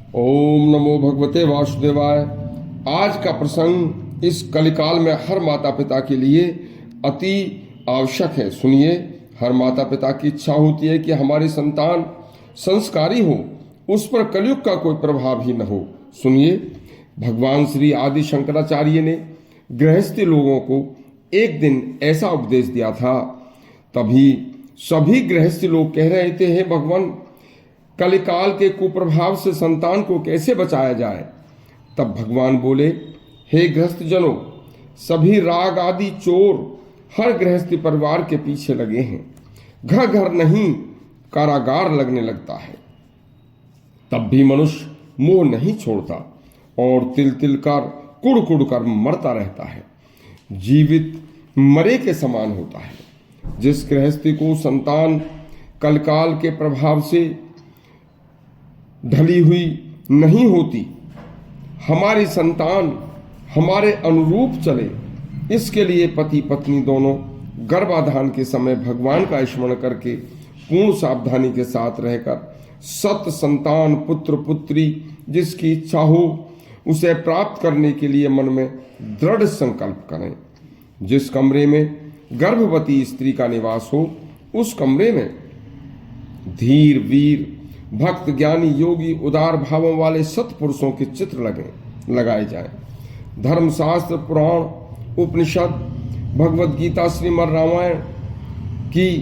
ओम नमो भगवते वासुदेवाय। आज का प्रसंग इस कलिकाल में हर माता पिता के लिए अति आवश्यक है। सुनिए, हर माता पिता की इच्छा होती है कि हमारी संतान संस्कारी हो, उस पर कलयुग का कोई प्रभाव ही न हो। सुनिए, भगवान श्री आदि शंकराचार्य ने गृहस्थी लोगों को एक दिन ऐसा उपदेश दिया था। तभी सभी गृहस्थी लोग कह रहे थे, हे भगवान, कलिकाल के कुप्रभाव से संतान को कैसे बचाया जाए। तब भगवान बोले, हे गृहस्थ जनों, सभी राग आदि चोर हर गृहस्थी परिवार के पीछे लगे हैं। घर घर नहीं कारागार लगने लगता है। तब भी मनुष्य मोह नहीं छोड़ता और तिल तिल कर कुड़ कुड़ कर मरता रहता है। जीवित मरे के समान होता है। जिस गृहस्थी को संतान कलकाल के प्रभाव से ढली हुई नहीं होती, हमारी संतान हमारे अनुरूप चले, इसके लिए पति पत्नी दोनों गर्भाधान के समय भगवान का स्मरण करके पूर्ण सावधानी के साथ रहकर सत संतान पुत्र पुत्री जिसकी इच्छा हो उसे प्राप्त करने के लिए मन में दृढ़ संकल्प करें। जिस कमरे में गर्भवती स्त्री का निवास हो, उस कमरे में धीर वीर भक्त ज्ञानी योगी उदार भावों वाले सत्पुरुषों के चित्र लगाए जाएं। धर्मशास्त्र पुराण उपनिषद भगवद गीता श्रीमद् रामायण की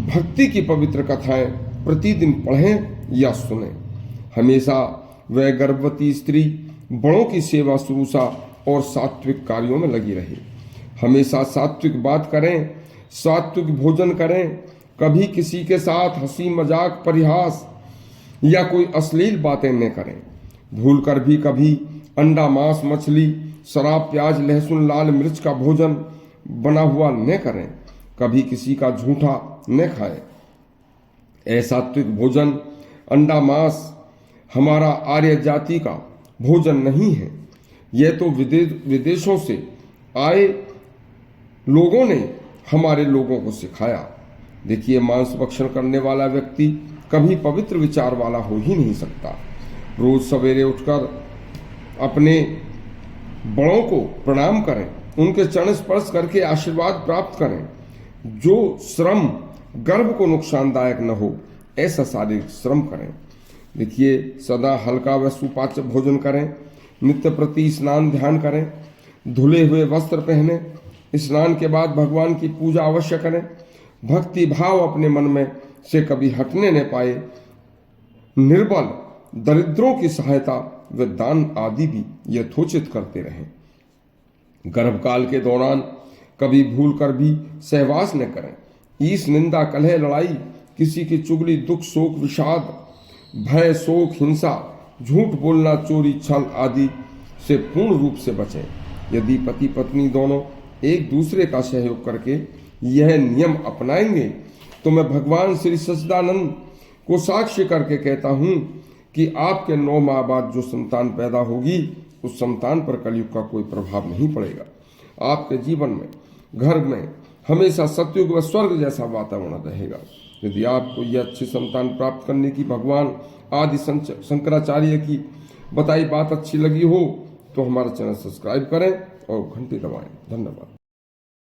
भक्ति की पवित्र कथाएं प्रतिदिन पढ़ें या सुनें। हमेशा वह गर्भवती स्त्री बड़ों की सेवा शुश्रूषा और सात्विक कार्यों में लगी रहे। हमेशा सात्विक बात करें, सात्विक भोजन करें। कभी किसी के साथ हंसी मजाक परिहास या कोई अश्लील बातें न करें। भूल कर भी कभी अंडा मांस मछली शराब प्याज लहसुन लाल मिर्च का भोजन बना हुआ न करें। कभी किसी का झूठा न खाएं। असात्विक भोजन अंडा मांस हमारा आर्य जाति का भोजन नहीं है। यह तो विदेशों से आए लोगों ने हमारे लोगों को सिखाया। देखिए, मांस भक्षण करने वाला व्यक्ति कभी पवित्र विचार वाला हो ही नहीं सकता। रोज सवेरे उठकर अपने बड़ों को प्रणाम करें, उनके चरण स्पर्श करके आशीर्वाद प्राप्त करें। जो श्रम गर्भ को नुकसानदायक न हो, ऐसा शारीरिक श्रम करें। देखिए, सदा हल्का व सुपाच्य भोजन करें। नित्य प्रति स्नान ध्यान करें। धुले हुए वस्त्र पहने। स्नान के बाद भगवान की पूजा अवश्य करें। भक्ति भाव अपने मन में से कभी हटने न पाए। निर्बल दरिद्रों की सहायता व दान आदि भी यथोचित करते रहें। गर्भकाल के दौरान कभी भूल कर भी सहवास न करें। ईस निंदा कलह लड़ाई किसी की चुगली दुख शोक विषाद भय शोक हिंसा झूठ बोलना चोरी छल आदि से पूर्ण रूप से बचें। यदि पति पत्नी दोनों एक दूसरे का सहयोग करके यह नियम अपनाएंगे तो मैं भगवान श्री सच्चिदानंद को साक्ष्य करके कहता हूं कि आपके 9 माह बाद जो संतान पैदा होगी, उस संतान पर कलयुग का कोई प्रभाव नहीं पड़ेगा। आपके जीवन में घर में हमेशा सतयुग व स्वर्ग जैसा वातावरण रहेगा। यदि आपको यह अच्छी संतान प्राप्त करने की भगवान आदि शंकराचार्य की बताई बात अच्छी लगी हो तो हमारा चैनल सब्सक्राइब करें और घंटी दबाएं। धन्यवाद।